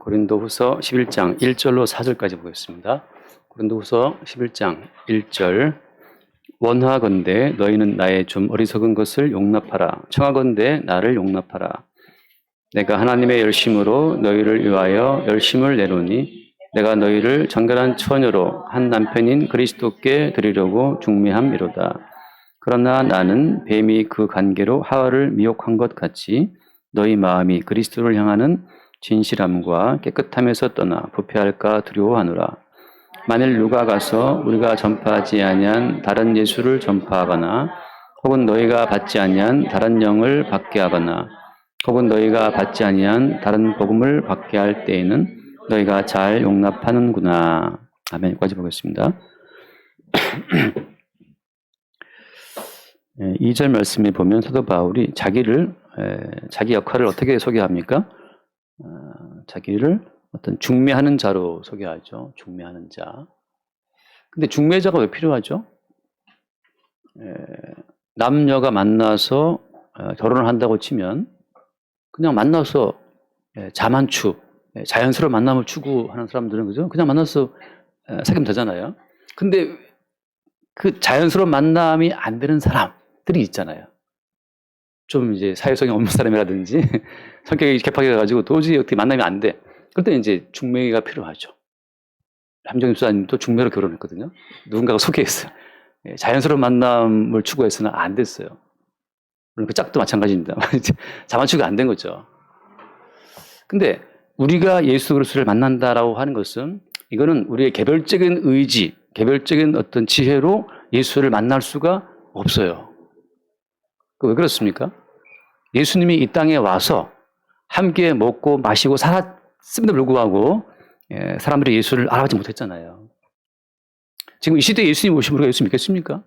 고린도후서 11장 1절로 4절까지 보겠습니다. 고린도후서 11장 1절 원하건대 너희는 나의 좀 어리석은 것을 용납하라. 청하건대 나를 용납하라. 내가 하나님의 열심으로 너희를 위하여 열심을 내노니 내가 너희를 정결한 처녀로 한 남편인 그리스도께 드리려고 중매함이로다. 그러나 나는 뱀이 그 관계로 하와를 미혹한 것 같이 너희 마음이 그리스도를 향하는 진실함과 깨끗함에서 떠나 부패할까 두려워하노라. 만일 누가 가서 우리가 전파하지 아니한 다른 예수를 전파하거나 혹은 너희가 받지 아니한 다른 영을 받게 하거나 혹은 너희가 받지 아니한 다른 복음을 받게 할 때에는 너희가 잘 용납하는구나. 아멘. 여기까지 보겠습니다. 2절 말씀에 보면 사도 바울이 자기 역할을 어떻게 소개합니까? 자기를 어떤 중매하는 자로 소개하죠. 중매하는 자. 근데 중매자가 왜 필요하죠? 남녀가 만나서 결혼을 한다고 치면 그냥 만나서 자만추, 자연스러운 만남을 추구하는 사람들은 그죠? 그냥 만나서 사귀면 되잖아요. 근데 그 자연스러운 만남이 안 되는 사람들이 있잖아요. 좀 이제 사회성이 없는 사람이라든지 성격이 개팍해가지고 도저히 어떻게 만남이 안 돼. 그럴 때 이제 중매가 필요하죠. 함정임 수사님도 중매로 결혼했거든요. 누군가가 소개했어요. 자연스러운 만남을 추구해서는 안 됐어요. 물론 그 짝도 마찬가지입니다. 자만추가 안 된 거죠. 근데 우리가 예수 그리스도를 만난다라고 하는 것은 이거는 우리의 개별적인 의지, 개별적인 어떤 지혜로 예수를 만날 수가 없어요. 왜 그렇습니까? 예수님이 이 땅에 와서 함께 먹고 마시고 살았음에도 불구하고 사람들이 예수를 알아보지 못했잖아요. 지금 이 시대에 예수님 오시면 우리가 예수 믿겠습니까?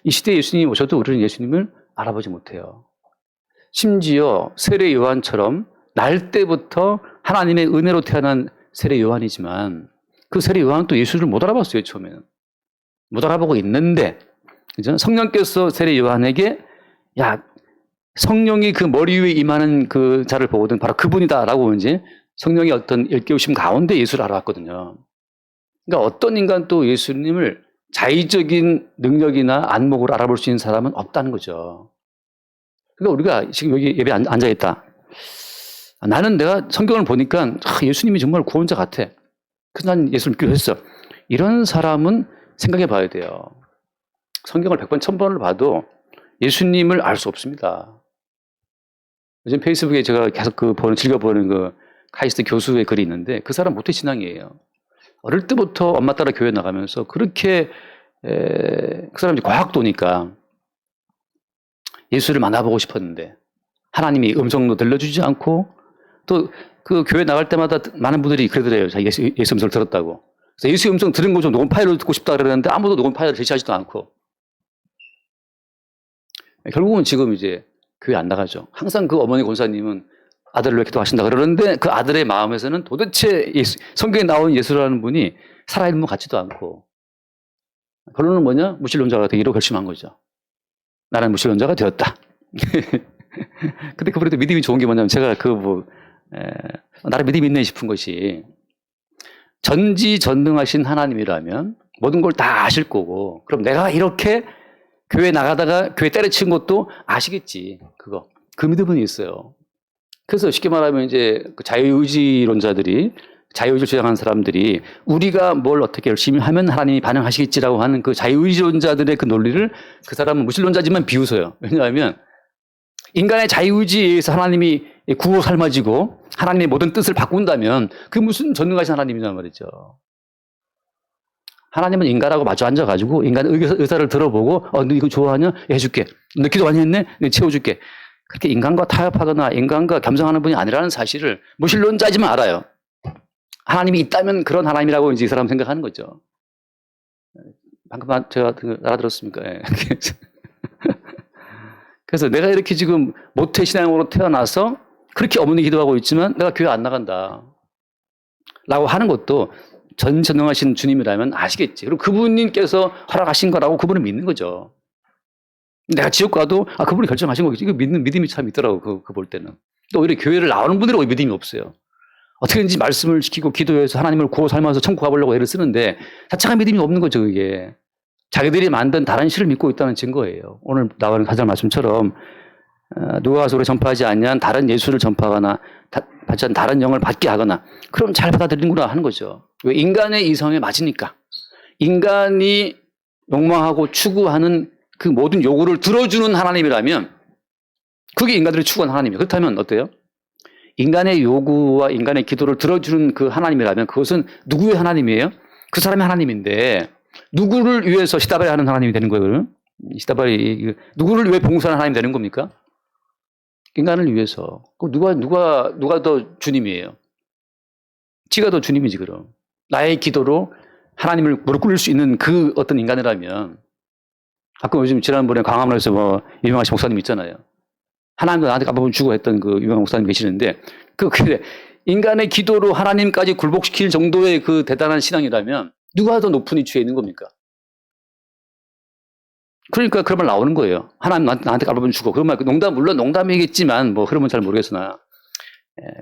이 시대에 예수님이 오셔도 우리는 예수님을 알아보지 못해요. 심지어 세례 요한처럼 날 때부터 하나님의 은혜로 태어난 세례 요한이지만 그 세례 요한은 또 예수를 못 알아봤어요. 처음에는. 못 알아보고 있는데 그죠? 성령께서 세례 요한에게 야, 성령이 그 머리 위에 임하는 그 자를 보거든 바로 그분이다라고 이제 성령의 어떤 일깨우심 가운데 예수를 알아왔거든요. 그러니까 어떤 인간 또 예수님을 자의적인 능력이나 안목으로 알아볼 수 있는 사람은 없다는 거죠. 그러니까 우리가 지금 여기 예배에 앉아있다. 나는 내가 성경을 보니까 예수님이 정말 구원자 같아. 그래서 난 예수를 믿기로 했어. 이런 사람은 생각해 봐야 돼요. 성경을 100번, 1000번을 봐도 예수님을 알 수 없습니다. 요즘 페이스북에 제가 계속 즐겨보는 그 카이스트 교수의 글이 있는데 그 사람 모태신앙이에요. 어릴 때부터 엄마 따라 교회 나가면서 그렇게 그 사람이 과학도니까 예수를 만나보고 싶었는데 하나님이 음성도 들려주지 않고 또 그 교회 나갈 때마다 많은 분들이 그러더래요. 예수 음성을 들었다고. 그래서 예수 음성 들은 거 좀 녹음 파일로 듣고 싶다 그러는데 아무도 녹음 파일을 제시하지도 않고 결국은 지금 이제 교회 안 나가죠. 항상 그 어머니 권사님은 아들을 왜 기도하신다 그러는데 그 아들의 마음에서는 도대체 성경에 나온 예수라는 분이 살아있는 분 같지도 않고 결론은 뭐냐? 무신론자가 되기로 결심한 거죠. 나는 무신론자가 되었다. 근데 그분에도 믿음이 좋은 게 뭐냐면 제가 나를 믿음이 있네 싶은 것이 전지전능하신 하나님이라면 모든 걸 다 아실 거고 그럼 내가 이렇게 교회 나가다가 교회 때려친 것도 아시겠지. 그 믿음은 있어요. 그래서 쉽게 말하면 이제 그 자유의지론자들이 자유의지를 주장하는 사람들이 우리가 뭘 어떻게 열심히 하면 하나님이 반응하시겠지라고 하는 그 자유의지론자들의 그 논리를 그 사람은 무신론자지만 비웃어요. 왜냐하면 인간의 자유의지에 의해서 하나님이 구워 삶아지고 하나님의 모든 뜻을 바꾼다면 그게 무슨 전능하신 하나님이란 말이죠. 하나님은 인간하고 마주 앉아가지고 인간의 의사를 들어보고 너 이거 좋아하냐? 해줄게. 너 기도 많이 했네? 채워줄게. 그렇게 인간과 타협하거나 인간과 겸상하는 분이 아니라는 사실을 무신론자지만 알아요. 하나님이 있다면 그런 하나님이라고 이제 이 사람 생각하는 거죠. 방금 제가 알아들었습니까? 예. 그래서 내가 이렇게 지금 모태신앙으로 태어나서 그렇게 어머니 기도하고 있지만 내가 교회 안 나간다. 라고 하는 것도 전능하신 주님이라면 아시겠지. 그리고 그분님께서 허락하신 거라고 그분을 믿는 거죠. 내가 지옥 가도 그분이 결정하신 거겠지. 이거 믿음이 참 있더라고. 그 볼 때는. 또 오히려 교회를 나오는 분들이 오히려 믿음이 없어요. 어떻게든지 말씀을 지키고 기도해서 하나님을 구호 삶아서 천국 가보려고 애를 쓰는데 자체가 믿음이 없는 거죠, 그게. 자기들이 만든 다른 신을 믿고 있다는 증거예요. 오늘 나오는 사절 말씀처럼 누가 소리 전파하지 않냐는 다른 예수를 전파하거나 받지 않은 다른 영을 받게 하거나 그럼 잘 받아들이는구나 하는 거죠. 왜? 인간의 이성에 맞으니까. 인간이 욕망하고 추구하는 그 모든 요구를 들어주는 하나님이라면 그게 인간들이 추구하는 하나님이에요. 그렇다면 어때요? 인간의 요구와 인간의 기도를 들어주는 그 하나님이라면 그것은 누구의 하나님이에요? 그 사람의 하나님인데 누구를 위해서 시다바리 하는 하나님이 되는 거예요? 시다바리 누구를 위해 봉사하는 하나님이 되는 겁니까? 인간을 위해서. 누가 더 주님이에요? 지가 더 주님이지 그럼. 나의 기도로 하나님을 무릎 꿇을 수 있는 그 어떤 인간이라면 가끔 요즘 지난번에 광화문에서 뭐 유명하신 목사님 있잖아요. 하나님도 나한테 갚아본 주고 했던 그 유명한 목사님 계시는데 그래 인간의 기도로 하나님까지 굴복시킬 정도의 그 대단한 신앙이라면 누가 더 높은 위치에 있는 겁니까? 그러니까 그런 말 나오는 거예요. 하나님 나한테 갚아본 주고 그런 말 물론 농담이겠지만 뭐 흐름은 잘 모르겠으나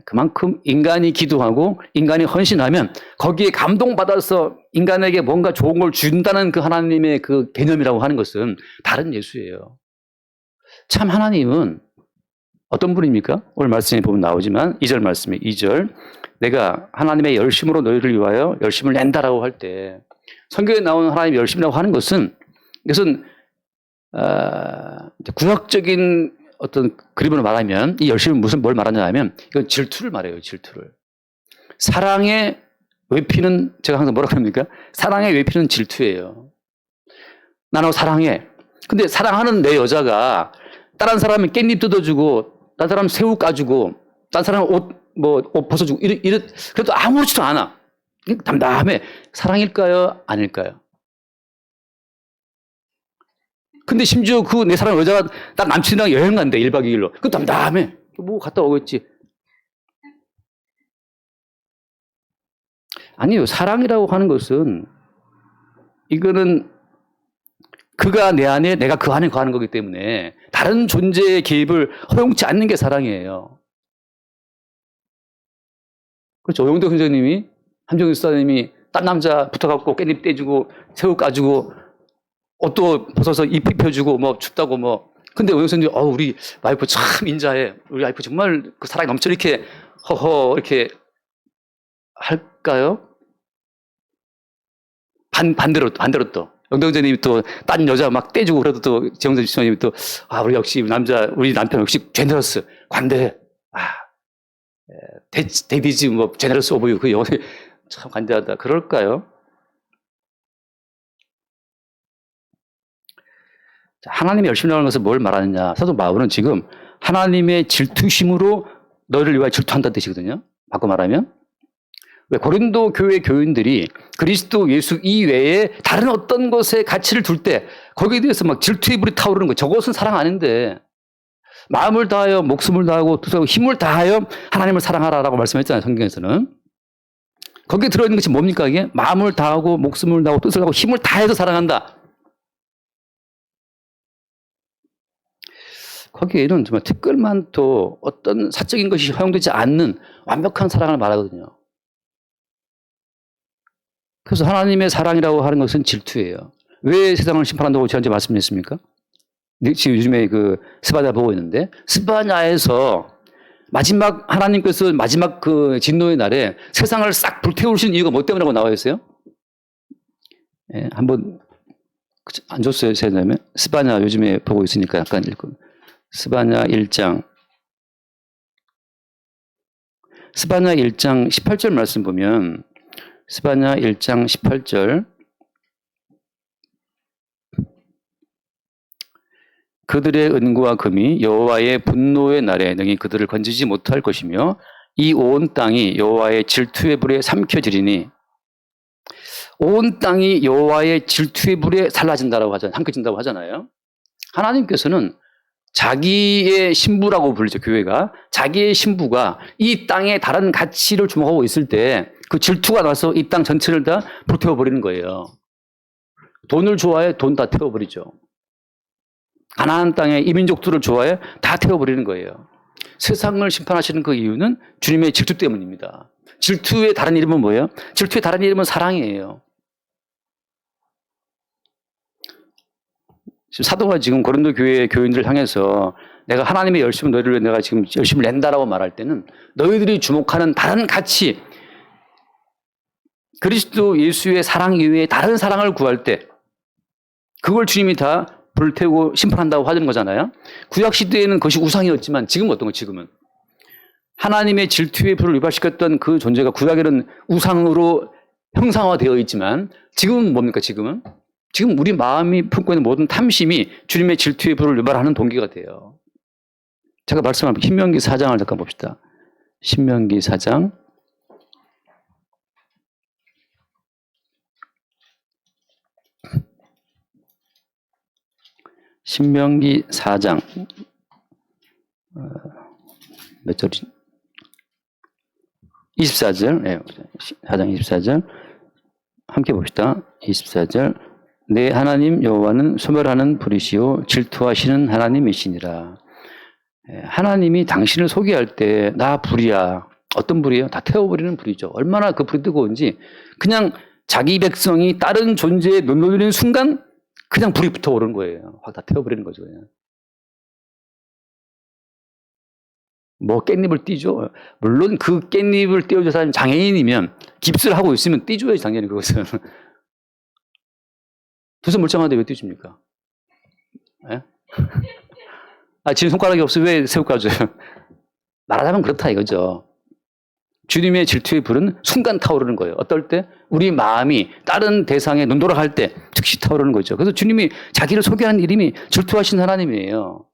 그만큼 인간이 기도하고 인간이 헌신하면 거기에 감동받아서 인간에게 뭔가 좋은 걸 준다는 그 하나님의 그 개념이라고 하는 것은 다른 예수예요. 참 하나님은 어떤 분입니까? 오늘 말씀에 보면 나오지만 2절 말씀에 2절 내가 하나님의 열심으로 너희를 위하여 열심을 낸다라고 할 때 성경에 나오는 하나님의 열심이라고 하는 것은 이것은 구약적인 어떤 그림으로 말하면 이 열심은 뭘 말하냐 하면 이건 질투를 말해요. 질투를. 사랑의 외피는 제가 항상 뭐라고 합니까? 사랑의 외피는 질투예요. 나너 사랑해. 근데 사랑하는 내 여자가 다른 사람은 깻잎 뜯어주고 다른 사람 새우 까주고 다른 사람 옷 벗어주고 그래도 아무렇지도 않아. 담담해. 사랑일까요? 아닐까요? 근데 심지어 그 내 사랑 여자가 딱 남친이랑 여행 간대 1박 2일로. 그 담담해. 뭐 갔다 오겠지. 아니요. 사랑이라고 하는 것은 이거는 그가 내 안에 내가 그 안에 거하는 거기 때문에 다른 존재의 개입을 허용치 않는 게 사랑이에요. 그렇죠. 오영덕 선생님이 함정일 수사님이 딴 남자 붙어갖고 깻잎 떼주고 새우 까주고 옷도 벗어서 입 입혀주고 뭐 춥다고 뭐. 근데 오영덕 선생님이 우리 와이프 참 인자해. 우리 와이프 정말 그 사랑이 넘쳐 이렇게 허허 이렇게 할까요? 반대로 또. 영덕전님이 또 딴 여자 막 떼주고 그래도 또 정선 지사님이 또 우리 역시 우리 남편 역시 제너러스 관대해. 데디즈 뭐 제너러스 오브 유 그 영어 참 관대하다. 그럴까요? 하나님의 열심이라는 것은 뭘 말하느냐? 사도 바울은 지금 하나님의 질투심으로 너희를 위하여 질투한다는 뜻이거든요. 바꿔 말하면. 왜 고린도 교회 교인들이 그리스도 예수 이외에 다른 어떤 것에 가치를 둘 때 거기에 대해서 막 질투의 불이 타오르는 거예요. 저것은 사랑 아닌데 마음을 다하여 목숨을 다하고 뜻하고 힘을 다하여 하나님을 사랑하라라고 말씀했잖아요. 성경에서는. 거기에 들어있는 것이 뭡니까 이게? 마음을 다하고 목숨을 다하고 뜻을 다하고 힘을 다해서 사랑한다. 거기에는 정말 티끌만도 어떤 사적인 것이 허용되지 않는 완벽한 사랑을 말하거든요. 그래서 하나님의 사랑이라고 하는 것은 질투예요. 왜 세상을 심판한다고 지난주에 말씀드렸습니까? 지금 요즘에 그 스바냐 보고 있는데 스바냐에서 마지막 하나님께서 마지막 그 진노의 날에 세상을 싹 불태우신 이유가 뭐 때문이라고 나와 있어요? 예, 한번 안 줬어요, 제자면 스바냐 요즘에 보고 있으니까 약간 읽고 스바냐 1장 18절 말씀 보면 스바냐 1장 18절 그들의 은구와 금이 여호와의 분노의 날에 능히 그들을 건지지 못할 것이며 이 온 땅이 여호와의 질투의 불에 삼켜지리니 온 땅이 여호와의 질투의 불에 살라진다라고 하잖아요. 삼켜진다고 하잖아요. 하나님께서는 자기의 신부라고 불리죠. 교회가. 자기의 신부가 이 땅에 다른 가치를 주목하고 있을 때 그 질투가 나서 이 땅 전체를 다 불태워버리는 거예요. 돈을 좋아해 돈 다 태워버리죠. 가나안 땅에 이민족들을 좋아해 다 태워버리는 거예요. 세상을 심판하시는 그 이유는 주님의 질투 때문입니다. 질투의 다른 이름은 뭐예요? 질투의 다른 이름은 사랑이에요. 사도가 지금 고린도 교회 교인들을 향해서 내가 하나님의 열심을 너희를 위해 내가 지금 열심을 낸다라고 말할 때는 너희들이 주목하는 다른 가치, 그리스도 예수의 사랑 이외에 다른 사랑을 구할 때 그걸 주님이 다 불태우고 심판한다고 하는 거잖아요. 구약 시대에는 그것이 우상이었지만 지금은 어떤 거? 지금은 하나님의 질투의 불을 유발시켰던 그 존재가 구약에는 우상으로 형상화되어 있지만 지금은 뭡니까? 지금 우리 마음이 품고 있는 모든 탐심이 주님의 질투의 불을 유발하는 동기가 돼요. 제가 말씀한 신명기 4장을 잠깐 봅시다. 신명기 4장. 신명기 4장. 몇 절이? 24절. 네, 4장 24절. 함께 봅시다. 24절. 내 하나님 여호와는 소멸하는 불이시요 질투하시는 하나님이시니라. 하나님이 당신을 소개할 때 나 불이야. 어떤 불이에요? 다 태워버리는 불이죠. 얼마나 그 불이 뜨거운지 그냥 자기 백성이 다른 존재에 눈놀리는 순간 그냥 불이 붙어오르는 거예요. 확 다 태워버리는 거죠. 그냥. 뭐 깻잎을 띄죠. 물론 그 깻잎을 띄워줄 사람이 장애인이면 깁스를 하고 있으면 띄줘야지 당연히 그것은. 두 손 멀쩡한데 왜 띄줍니까? 예? 지금 손가락이 없어 왜 새우까줘요? 말하자면 그렇다 이거죠. 주님의 질투의 불은 순간 타오르는 거예요. 어떨 때? 우리 마음이 다른 대상에 눈 돌아갈 때 즉시 타오르는 거죠. 그래서 주님이 자기를 소개하는 이름이 질투하신 하나님이에요.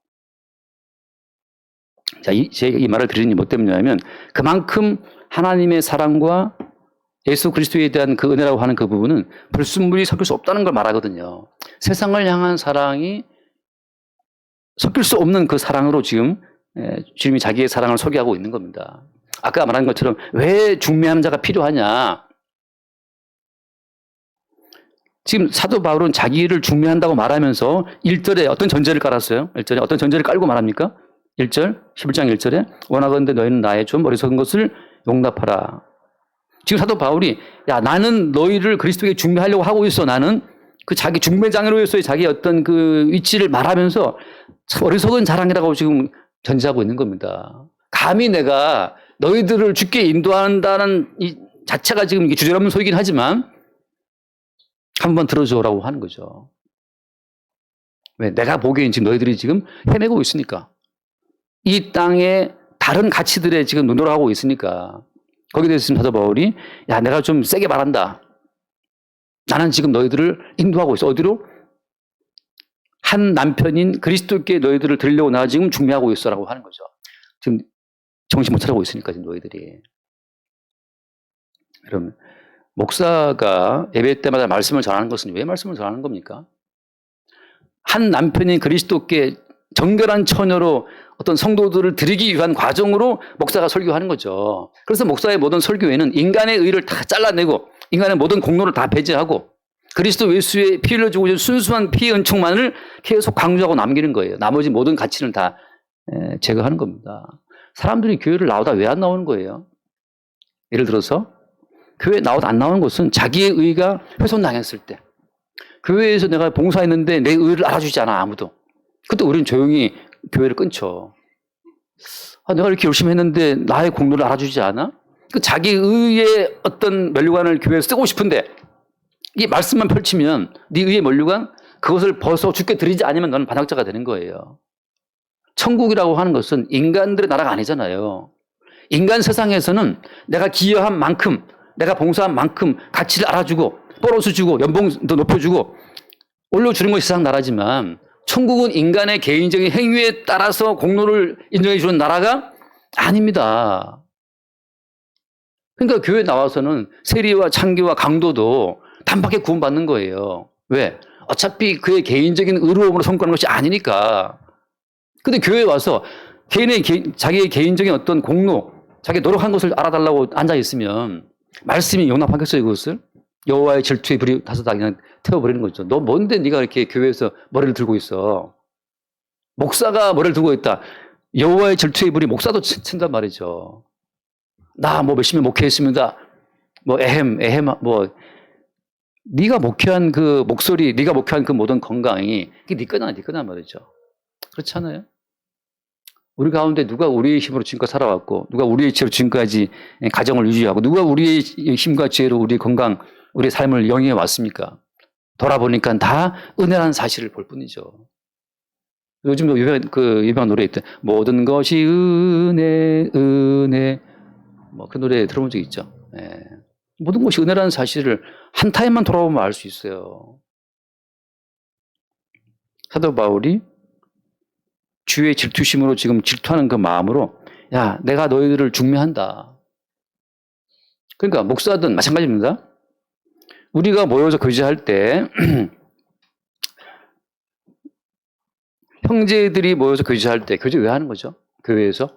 자, 제가 이 말을 드리니 뭐 때문이냐면 그만큼 하나님의 사랑과 예수 그리스도에 대한 그 은혜라고 하는 그 부분은 불순물이 섞일 수 없다는 걸 말하거든요. 세상을 향한 사랑이 섞일 수 없는 그 사랑으로 지금 주님이 자기의 사랑을 소개하고 있는 겁니다. 아까 말한 것처럼 왜 중매하는 자가 필요하냐. 지금 사도 바울은 자기를 중매한다고 말하면서 1절에 어떤 전제를 깔았어요? 1절에 어떤 전제를 깔고 말합니까? 1절, 11장 1절에 원하건대 너희는 나의 좀 어리석은 것을 용납하라. 지금 사도 바울이 야 나는 너희를 그리스도에게 중매하려고 하고 있어. 나는 그 자기 중매장으로서의 자기 어떤 그 위치를 말하면서 참 어리석은 자랑이라고 지금 전제하고 있는 겁니다. 감히 내가 너희들을 죽게 인도한다는 이 자체가 지금 이게 주제넘는 소리긴 하지만 한번 들어줘라고 하는 거죠. 왜? 내가 보기엔 지금 너희들이 지금 헤매고 있으니까. 이 땅에 다른 가치들에 지금 눈 돌아가고 있으니까 거기에 대해서 지금 사도 바울이 야 내가 좀 세게 말한다. 나는 지금 너희들을 인도하고 있어. 어디로? 한 남편인 그리스도께 너희들을 드리려고 나 지금 중매하고 있어라고 하는 거죠. 지금 정신 못 차리고 있으니까 지금 너희들이. 여러분 목사가 예배 때마다 말씀을 전하는 것은 왜 말씀을 전하는 겁니까? 한 남편인 그리스도께 정결한 처녀로 어떤 성도들을 드리기 위한 과정으로 목사가 설교하는 거죠. 그래서 목사의 모든 설교에는 인간의 의를 다 잘라내고 인간의 모든 공로를 다 배제하고 그리스도 예수의 피 흘려주고 있는 순수한 피의 은총만을 계속 강조하고 남기는 거예요. 나머지 모든 가치는 다 제거하는 겁니다. 사람들이 교회를 나오다 왜 안 나오는 거예요? 예를 들어서 교회 나오다 안 나오는 것은 자기의 의가 훼손당했을 때 교회에서 내가 봉사했는데 내 의를 알아주지 않아 아무도. 그때 우리는 조용히 교회를 끊죠. 내가 이렇게 열심히 했는데 나의 공로를 알아주지 않아? 그 자기 의의 어떤 면류관을 교회에서 쓰고 싶은데 이 말씀만 펼치면 네 의의 면류관 그것을 벗어 주께 드리지 않으면 너는 반역자가 되는 거예요. 천국이라고 하는 것은 인간들의 나라가 아니잖아요. 인간 세상에서는 내가 기여한 만큼 내가 봉사한 만큼 가치를 알아주고 보너스 주고 연봉도 높여주고 올려주는 것이 세상 나라지만 천국은 인간의 개인적인 행위에 따라서 공로를 인정해 주는 나라가 아닙니다. 그러니까 교회 나와서는 세리와 창기와 강도도 단박에 구원받는 거예요. 왜? 어차피 그의 개인적인 의로움으로 성공하는 것이 아니니까. 근데 교회에 와서 자기의 개인적인 어떤 공로, 자기 노력한 것을 알아달라고 앉아있으면 말씀이 용납하겠어요, 그것을? 여호와의 질투의 불이 다소 다 그냥 태워버리는 거죠. 너 뭔데 네가 이렇게 교회에서 머리를 들고 있어? 목사가 머리를 들고 있다. 여호와의 질투의 불이 목사도 친단 말이죠. 나 뭐 열심히 목회했습니다. 뭐 에헴 뭐 네가 목회한 그 목소리, 네가 목회한 그 모든 건강이 그게 네 거나 말이죠. 그렇지 않아요? 우리 가운데 누가 우리의 힘으로 지금까지 살아왔고, 누가 우리의 지혜로 지금까지 가정을 유지하고, 누가 우리의 힘과 지혜로 우리의 건강, 우리의 삶을 영위해 왔습니까? 돌아보니까 다 은혜라는 사실을 볼 뿐이죠. 요즘도 유명한 노래 있대. 모든 것이 은혜. 뭐 그 노래 들어본 적 있죠? 예. 모든 것이 은혜라는 사실을 한 타임만 돌아보면 알 수 있어요. 사도 바울이 주의 질투심으로 지금 질투하는 그 마음으로, 야, 내가 너희들을 중매한다. 그러니까 목사든 마찬가지입니다. 우리가 모여서 교제할 때 형제들이 모여서 교제할 때 교제 왜 하는 거죠? 교회에서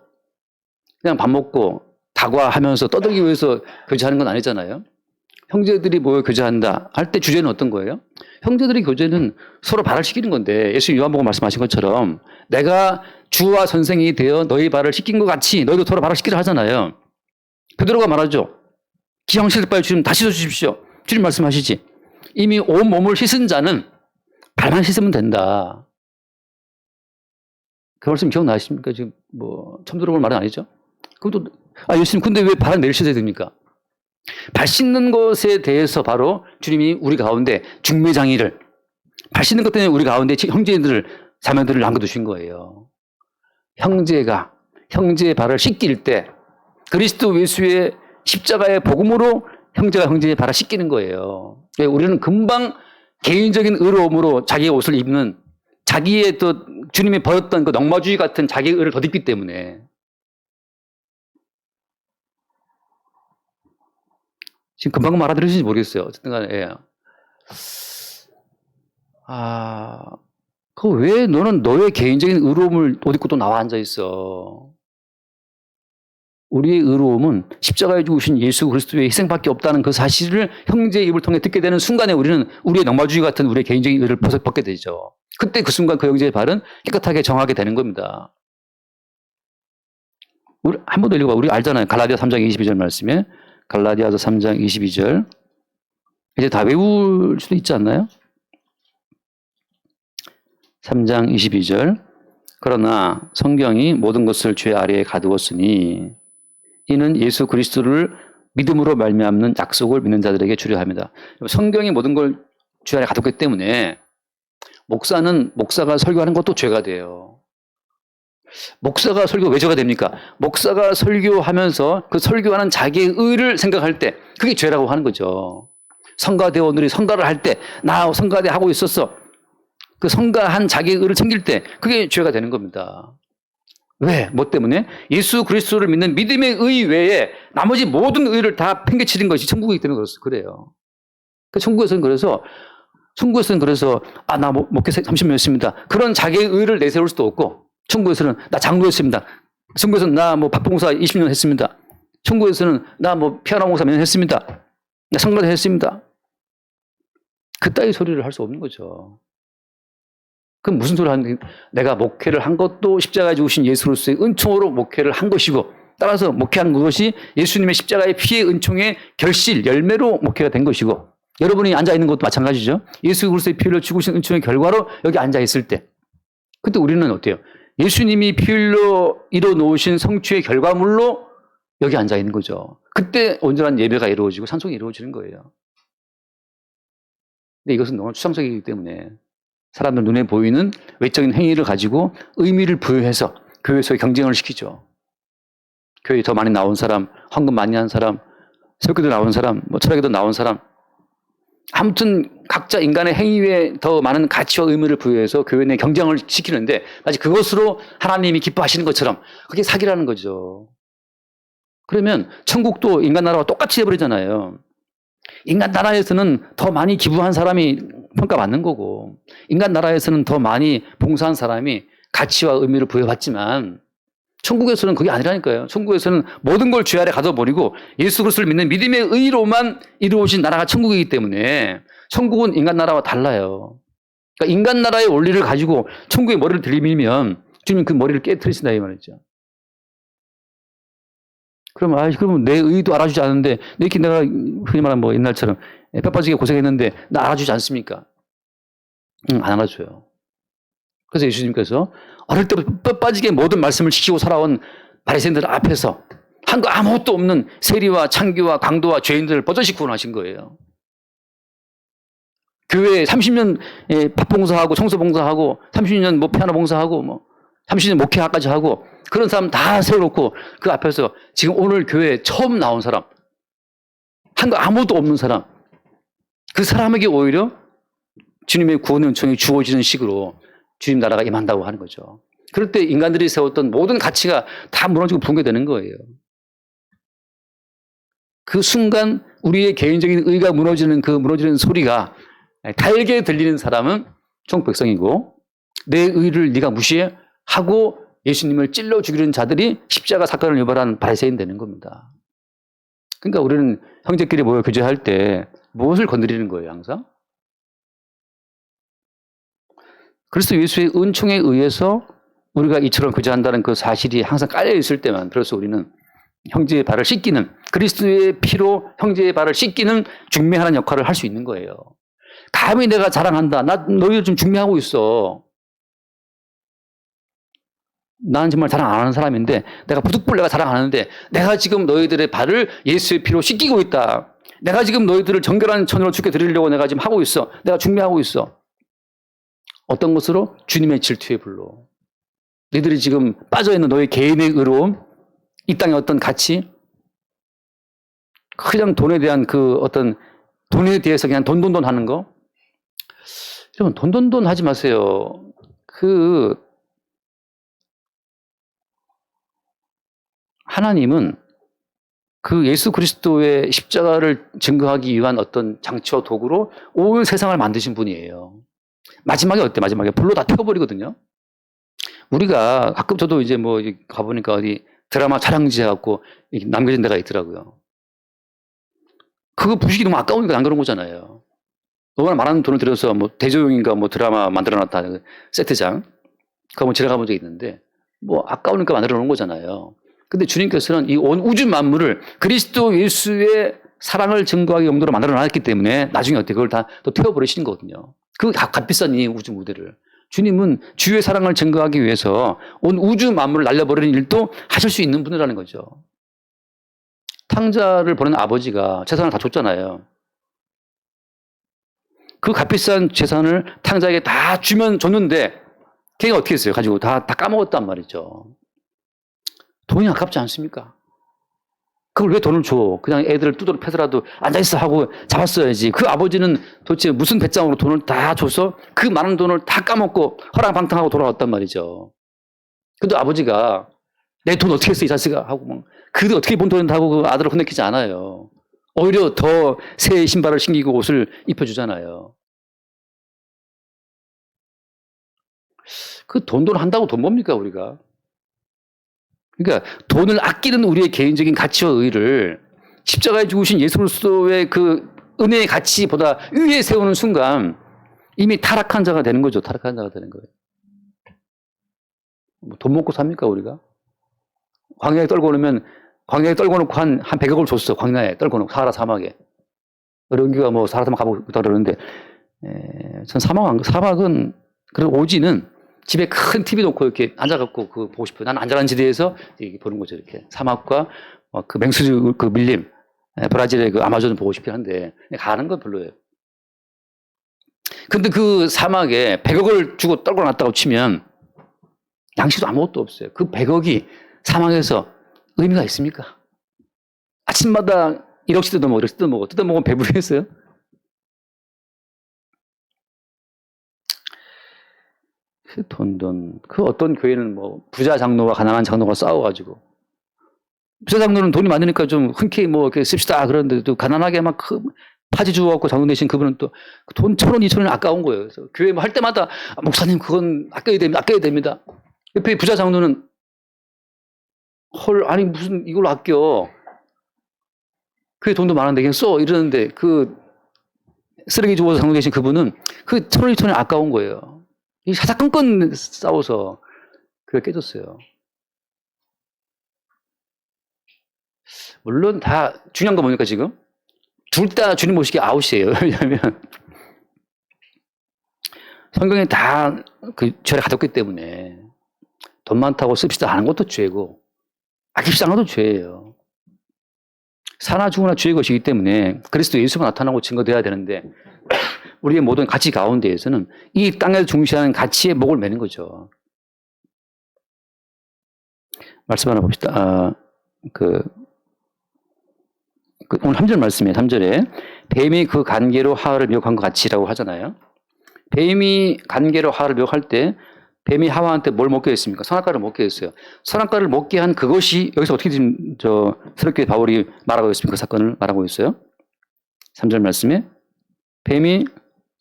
그냥 밥 먹고 다과하면서 떠들기 위해서 교제하는 건 아니잖아요. 형제들이 모여 교제한다 할 때 주제는 어떤 거예요? 형제들의 교제는 서로 발을 씻기는 건데, 예수님 요한복음 말씀하신 것처럼 내가 주와 선생이 되어 너희 발을 씻긴 것 같이 너희도 서로 발을 씻기라 하잖아요. 베드로가 말하죠. 기왕 씻을 바에 주님 다 씻어주십시오. 주님 말씀하시지. 이미 온 몸을 씻은 자는 발만 씻으면 된다. 그 말씀 기억나십니까? 지금 뭐 처음 들어볼 말은 아니죠? 그럼 또 예수님 근데 왜 발을 내일 씻어야 됩니까? 발 씻는 것에 대해서 바로 주님이 우리 가운데 중매장의를, 발 씻는 것 때문에 우리 가운데 형제들을, 자매들을 남겨두신 거예요. 형제의 발을 씻길 때 그리스도 예수의 십자가의 복음으로 형제가 형제의 발을 씻기는 거예요. 우리는 금방 개인적인 의로움으로 자기의 옷을 입는, 자기의 또 주님이 버렸던 그 넉마주의 같은 자기의 의를 덧입기 때문에. 지금 금방 알아들으실지 모르겠어요. 어쨌든 간에, 예. 왜 너는 너의 개인적인 의로움을 옷 입고 또 나와 앉아 있어? 우리의 의로움은 십자가에 죽으신 예수 그리스도의 희생밖에 없다는 그 사실을 형제의 입을 통해 듣게 되는 순간에 우리는 우리의 넉마주의 같은 우리의 개인적인 의를 벗게 되죠. 그때 그 순간 그 형제의 발은 깨끗하게 정하게 되는 겁니다. 우리 한 번 더 읽어봐. 우리 알잖아요. 갈라디아 3장 22절 말씀에. 갈라디아서 3장 22절. 이제 다 외울 수도 있지 않나요? 3장 22절. 그러나 성경이 모든 것을 죄 아래에 가두었으니 이는 예수 그리스도를 믿음으로 말미암는 약속을 믿는 자들에게 주려 합니다. 성경이 모든 걸 죄 아래에 가뒀기 때문에 목사가 설교하는 것도 죄가 돼요. 목사가 설교 왜 죄가 됩니까? 목사가 설교하면서 그 설교하는 자기의 의를 생각할 때 그게 죄라고 하는 거죠. 성가대원들이 성가를 할 때 나 성가대 하고 있었어. 그 성가한 자기의 의를 챙길 때 그게 죄가 되는 겁니다. 왜? 뭐 때문에? 예수 그리스도를 믿는 믿음의 의 외에 나머지 모든 의를 다 팽개치는 것이 천국이기 때문에 그래요. 천국에서는 그래서 나 목회 30년 했습니다. 그런 자기의 의를 내세울 수도 없고, 천국에서는 나 장로했습니다. 천국에서는 나 박봉사 20년 했습니다. 천국에서는 나 피아노 공사 몇 년 했습니다. 나 성가대 했습니다. 그따위 소리를 할 수 없는 거죠. 그럼 무슨 소리를 하는데, 내가 목회를 한 것도 십자가에 죽으신 예수로서의 은총으로 목회를 한 것이고, 따라서 목회한 것이 예수님의 십자가의 피의 은총의 결실, 열매로 목회가 된 것이고, 여러분이 앉아있는 것도 마찬가지죠. 예수 그리스도의 피를 죽으신 은총의 결과로 여기 앉아있을 때, 그때 우리는 어때요? 예수님이 피 흘려 이뤄놓으신 성취의 결과물로 여기 앉아있는 거죠. 그때 온전한 예배가 이루어지고 찬송이 이루어지는 거예요. 근데 이것은 너무 추상적이기 때문에 사람들 눈에 보이는 외적인 행위를 가지고 의미를 부여해서 교회에서 경쟁을 시키죠. 교회에 더 많이 나온 사람, 헌금 많이 한 사람, 설교도 나온 사람, 철학에도 나온 사람, 아무튼 각자 인간의 행위에 더 많은 가치와 의미를 부여해서 교회 내 경쟁을 시키는데 마치 그것으로 하나님이 기뻐하시는 것처럼 그게 사기라는 거죠. 그러면 천국도 인간 나라와 똑같이 해버리잖아요. 인간 나라에서는 더 많이 기부한 사람이 평가받는 거고, 인간 나라에서는 더 많이 봉사한 사람이 가치와 의미를 부여받지만 천국에서는 그게 아니라니까요. 천국에서는 모든 걸 죄 아래 가둬버리고 예수 그리스도를 믿는 믿음의 의로만 이루어진 나라가 천국이기 때문에 천국은 인간 나라와 달라요. 그러니까 인간 나라의 원리를 가지고 천국의 머리를 들이밀면 주님 그 머리를 깨트리신다 이 말이죠. 그러면 내 의도 알아주지 않는데 이렇게 내가 흔히 말하는 뭐 옛날처럼 뼈 빠지게 고생했는데 나 알아주지 않습니까? 안 알아줘요. 그래서 예수님께서 어릴 때부터 뼈 빠지게 모든 말씀을 지키고 살아온 바리새인들 앞에서 한 거 아무것도 없는 세리와 창기와 강도와 죄인들을 버젓이 구원하신 거예요. 교회에 30년 밥봉사하고 청소봉사하고 30년 뭐 피아노 봉사하고 뭐 30년 목회까지 하고 그런 사람 다 세워놓고 그 앞에서 지금 오늘 교회에 처음 나온 사람 한 거 아무것도 없는 사람 그 사람에게 오히려 주님의 구원의 은총이 주어지는 식으로 주님 나라가 임한다고 하는 거죠. 그럴 때 인간들이 세웠던 모든 가치가 다 무너지고 붕괴되는 거예요. 그 순간 우리의 개인적인 의가 무너지는 그 무너지는 소리가 달게 들리는 사람은 천국 백성이고 내 의를 네가 무시하고 예수님을 찔러 죽이는 자들이 십자가 사건을 유발한 바리새인 되는 겁니다. 그러니까 우리는 형제끼리 모여 교제할 때 무엇을 건드리는 거예요, 항상? 그리스도 예수의 은총에 의해서 우리가 이처럼 교제한다는 그 사실이 항상 깔려 있을 때만 그래서 우리는 형제의 발을 씻기는 그리스도의 피로 형제의 발을 씻기는 중매하는 역할을 할 수 있는 거예요. 감히 내가 자랑한다. 나 너희들 좀 중매하고 있어. 나는 정말 자랑 안 하는 사람인데 내가 부득불 내가 자랑 안 하는데 내가 지금 너희들의 발을 예수의 피로 씻기고 있다. 내가 지금 너희들을 정결한 천으로 주께 드리려고 내가 지금 하고 있어. 내가 중매하고 있어. 어떤 것으로? 주님의 질투의 불로. 너희들이 지금 빠져있는 너희 개인의 의로움, 이 땅의 어떤 가치, 그냥 돈에 대한 그 어떤 돈에 대해서 그냥 돈 하는 거. 여러분 돈 하지 마세요. 하나님은 그 예수 그리스도의 십자가를 증거하기 위한 어떤 장치와 도구로 온 세상을 만드신 분이에요. 마지막에 어때? 마지막에 불로 다 태워버리거든요. 우리가 가끔 저도 이제 뭐 가보니까 어디 드라마 촬영지에 갖고 남겨진 데가 있더라고요. 그거 부식이 너무 아까우니까 남겨놓은 거잖아요. 얼마나 많은 돈을 들여서 뭐 대조용인가 뭐 드라마 만들어놨다 세트장 그거 한번 지나가 본 적이 있는데 뭐 아까우니까 만들어 놓은 거잖아요. 근데 주님께서는 이 온 우주 만물을 그리스도 예수의 사랑을 증거하기 용도로 만들어 놨기 때문에 나중에 어떻게 그걸 다 또 태워버리시는 거거든요. 그 값비싼 이 우주 무대를. 주님은 주의 사랑을 증거하기 위해서 온 우주 만물을 날려버리는 일도 하실 수 있는 분이라는 거죠. 탕자를 보낸 아버지가 재산을 다 줬잖아요. 그 값비싼 재산을 탕자에게 다 줬는데 걔가 어떻게 했어요? 가지고 다 까먹었단 말이죠. 돈이 아깝지 않습니까? 그걸 왜 돈을 줘? 그냥 애들을 두드러 패더라도 앉아있어 하고 잡았어야지. 그 아버지는 도대체 무슨 배짱으로 돈을 다 줘서 그 많은 돈을 다 까먹고 허랑방탕하고 돌아왔단 말이죠. 근데 아버지가 내 돈 어떻게 했어 이 자식아 하고 막 그들 어떻게 본 돈을 하고 그 아들을 혼내키지 않아요. 오히려 더 새 신발을 신기고 옷을 입혀주잖아요. 그 돈 한다고 돈 뭡니까 우리가? 그러니까 돈을 아끼는 우리의 개인적인 가치와 의의를 십자가에 죽으신 예수 그리스도의 그 은혜의 가치보다 위에 세우는 순간 이미 타락한 자가 되는 거죠. 타락한 자가 되는 거예요. 뭐 돈 먹고 삽니까 우리가? 광야에 떨고 놓으면 광야에 떨고 놓고 한 100억을 줬어. 광야에 떨고 놓고 사하라 사막에. 여기가 뭐 사하라 사막 가보고 있다 그러는데 전 사막은 그런 오지는 집에 큰 TV 놓고 이렇게 앉아갖고 그거 보고 싶어요. 난 안전한 지대에서 이렇게 보는 거죠. 이렇게 사막과 그 맹수 그 밀림, 브라질의 그 아마존을 보고 싶긴 한데 가는 건 별로예요. 근데 그 사막에 100억을 주고 떨고 놨다고 치면 양식도 아무것도 없어요. 그 100억이 사막에서 의미가 있습니까? 아침마다 1억씩 뜯어먹어, 1억씩 뜯어먹어. 뜯어먹으면 배부르겠어요? 그 어떤 교회는 뭐 부자 장로와 가난한 장로가 싸워가지고 부자 장로는 돈이 많으니까 좀 흔쾌히 뭐 이렇게 씁시다 그러는데 또 가난하게 막 파지 주워갖고 장로 되신 그분은 또 돈 1,000원, 2,000원 아까운 거예요. 그래서 교회 뭐 할 때마다 목사님 그건 아껴야 됩니다. 옆에 부자 장로는 헐 아니 무슨 이걸 아껴 그게 돈도 많은데 그냥 써 이러는데 그 쓰레기 주워서 장로 되신 그분은 그 1,000원, 2,000원 아까운 거예요. 이 사사건건 싸워서 그게 깨졌어요. 물론 다 중요한 거 뭡니까 지금? 둘 다 주님 모시기 아웃이에요. 왜냐하면 성경에 다 그 죄를 가졌기 때문에 돈 많다고 씁시다 하는 것도 죄고 아끼지 않아도 죄예요. 사나 죽으나 주의 것이기 때문에 그리스도 예수가 나타나고 증거돼야 되는데 우리의 모든 가치 가운데에서는 이 땅에서 중시하는 가치에 목을 매는 거죠. 말씀 하나 봅시다. 오늘 3절 말씀이에요. 3절에 뱀이 그 간계로 하와를 미혹한 것 같이라고 하잖아요. 뱀이 간계로 하와를 미혹할 때 뱀이 하와한테 뭘 먹게 했습니까? 선악과를 먹게 했어요. 선악과를 먹게 한 그것이 여기서 어떻게 지금 새롭게 바울이 말하고 있습니까? 그 사건을 말하고 있어요. 3절 말씀에 뱀이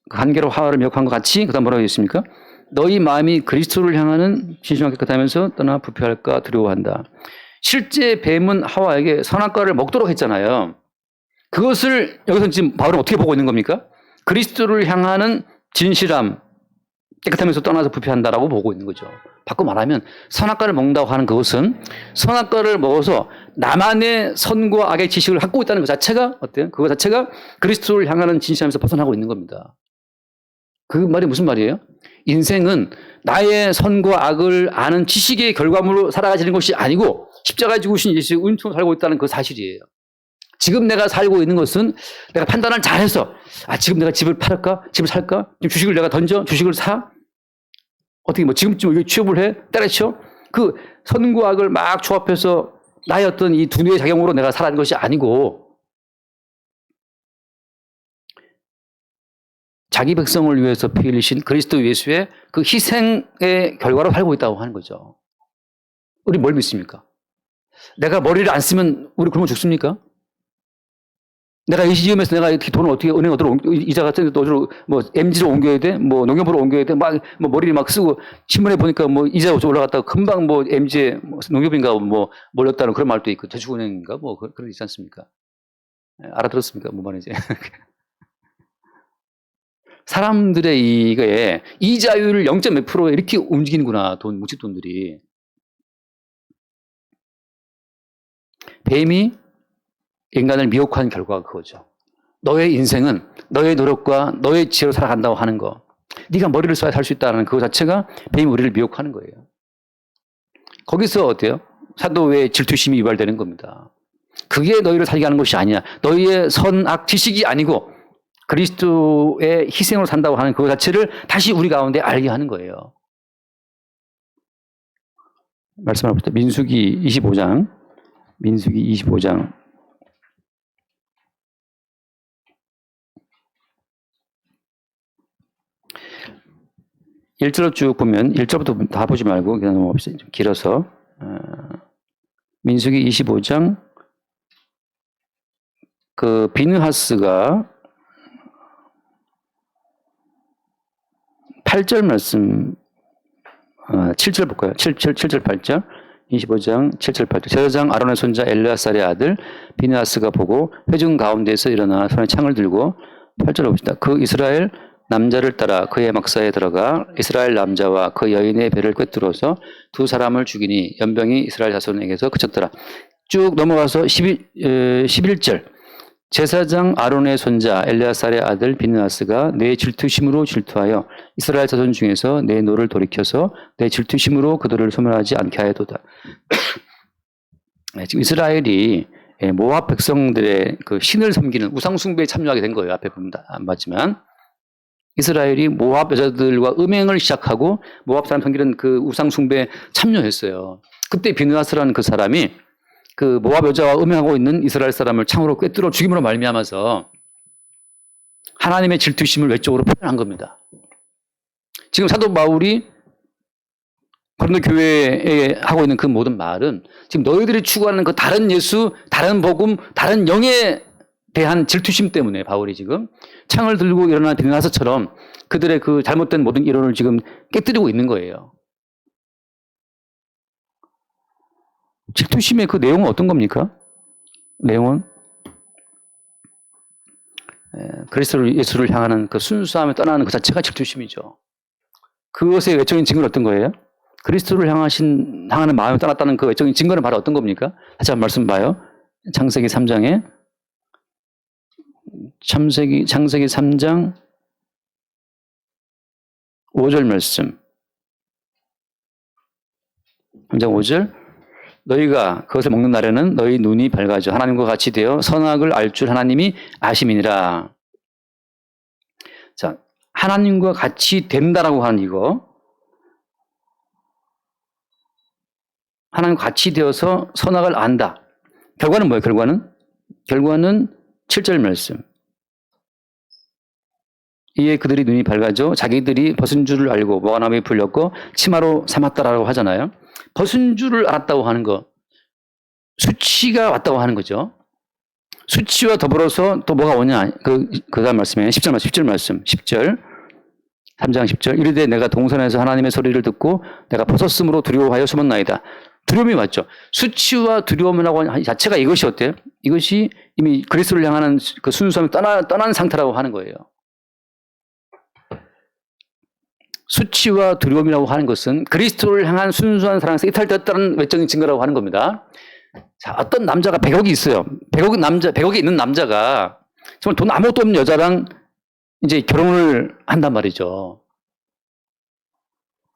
간계로 하와를 미혹한 것 같이 그다음 뭐라고 했습니까? 너희 마음이 그리스도를 향하는 진심하게 깨끗하면서 떠나 부패할까 두려워한다. 실제 뱀은 하와에게 선악과를 먹도록 했잖아요. 그것을 여기서 지금 바울은 어떻게 보고 있는 겁니까? 그리스도를 향하는 진실함, 깨끗하면서 떠나서 부패한다라고 보고 있는 거죠. 바꿔 말하면 선악과를 먹는다고 하는 그것은 선악과를 먹어서 나만의 선과 악의 지식을 갖고 있다는 것 자체가 어때요? 그거 자체가 그리스도를 향하는 진실함에서 벗어나고 있는 겁니다. 그 말이 무슨 말이에요? 인생은 나의 선과 악을 아는 지식의 결과물로 살아가지는 것이 아니고 십자가에 죽으신 예수의 은총으로 살고 있다는 그 사실이에요. 지금 내가 살고 있는 것은 내가 판단을 잘해서 지금 내가 집을 팔을까? 집을 살까? 지금 주식을 내가 던져? 주식을 사? 어떻게 지금쯤 취업을 해? 때려쳐? 그 선과 악을 막 조합해서 나의 어떤 이 두뇌의 작용으로 내가 살아가는 것이 아니고 자기 백성을 위해서 피 흘리신 그리스도 예수의 그 희생의 결과로 살고 있다고 하는 거죠. 우리 뭘 믿습니까? 내가 머리를 안 쓰면 우리 굶어 죽습니까? 내가 이 시점에서 내가 돈을 어떻게 은행 어디로 이자 같은 데 어디로 MG로 옮겨야 돼? 농협으로 옮겨야 돼? 머리를 막 쓰고 신문에 보니까 이자 올라갔다가 금방 MG에 농협인가 몰렸다는 그런 말도 있고 저축은행인가 그런 게 있지 않습니까? 알아들었습니까? 뭔 말인지. 사람들의 이거에 이자율을 0.몇 프로 이렇게 움직이는구나, 뭉친 돈들이. 뱀이 인간을 미혹한 결과가 그거죠. 너의 인생은 너의 노력과 너의 지혜로 살아간다고 하는 거. 네가 머리를 써야 살 수 있다는 그거 자체가 뱀이 우리를 미혹하는 거예요. 거기서 어때요? 사도의 질투심이 유발되는 겁니다. 그게 너희를 살게 하는 것이 아니야. 너희의 선악 지식이 아니고 그리스도의 희생으로 산다고 하는 그것 자체를 다시 우리 가운데 알게 하는 거예요. 말씀을 봅시다. 민수기 25장. 1절로 쭉 보면 1절부터 다 보지 말고 그냥 넘어갑시다. 좀 길어서. 민수기 25장 그 비느하스가 8절 말씀 7절 볼까요? 7절 8절 25장 7절 8절 제사장 아론의 손자 엘르아살의 아들 비느하스가 보고 회중 가운데서 일어나 손에 창을 들고 8절 봅시다. 그 이스라엘 남자를 따라 그의 막사에 들어가 이스라엘 남자와 그 여인의 배를 꿰뚫어서 두 사람을 죽이니 연병이 이스라엘 자손에게서 그쳤더라. 쭉 넘어가서 11절 제사장 아론의 손자 엘르아살의 아들 비느하스가 내 질투심으로 질투하여 이스라엘 자손 중에서 내 노를 돌이켜서 내 질투심으로 그들을 소멸하지 않게 하여도다. 지금 이스라엘이 모압 백성들의 그 신을 섬기는 우상 숭배에 참여하게 된 거예요. 앞에 보면 안 봤지만 이스라엘이 모압 여자들과 음행을 시작하고 모압 사람 섬기는 그 우상 숭배에 참여했어요. 그때 비느하스라는 그 사람이 그 모압 여자와 음행하고 있는 이스라엘 사람을 창으로 꿰뚫어 죽임으로 말미암아서 하나님의 질투심을 외적으로 표현한 겁니다. 지금 사도 바울이 고린도 교회에 하고 있는 그 모든 말은 지금 너희들이 추구하는 그 다른 예수, 다른 복음, 다른 영에 대한 질투심 때문에 바울이 지금 창을 들고 일어난 비느하스처럼 그들의 그 잘못된 모든 이론을 지금 깨뜨리고 있는 거예요. 질투심의 그 내용은 어떤 겁니까? 내용은 그리스도 예수를 향하는 그 순수함에 떠나는 그 자체가 질투심이죠. 그것의 외적인 증거는 어떤 거예요? 그리스도를 향하는 마음이 떠났다는 그 외적인 증거는 바로 어떤 겁니까? 다시 한번 말씀 봐요. 창세기 3장 5절 말씀. 3장 5절. 너희가 그것을 먹는 날에는 너희 눈이 밝아져 하나님과 같이 되어 선악을 알 줄 하나님이 아심이니라. 자, 하나님과 같이 된다라고 하는 이거. 하나님과 같이 되어서 선악을 안다. 결과는 뭐예요? 결과는 7절 말씀. 이에 그들이 눈이 밝아져 자기들이 벗은 줄을 알고 모아나무에 풀렸고 치마로 삼았다라고 하잖아요. 벗은 줄을 알았다고 하는 거. 수치가 왔다고 하는 거죠. 수치와 더불어서 또 뭐가 오냐. 그 다음 말씀에 10절 말씀. 10절. 3장 10절. 이르되 내가 동산에서 하나님의 소리를 듣고 내가 벗었으므로 두려워하여 숨었나이다. 두려움이 왔죠. 수치와 두려움이라고 하는 자체가 이것이 어때요? 이것이 이미 그리스도를 향하는 그 순수함이 떠난 상태라고 하는 거예요. 수치와 두려움이라고 하는 것은 그리스도를 향한 순수한 사랑에서 이탈되었다는 외적인 증거라고 하는 겁니다. 자, 어떤 남자가 100억이 있어요. 100억이 있는 남자가 정말 돈 아무것도 없는 여자랑 이제 결혼을 한단 말이죠.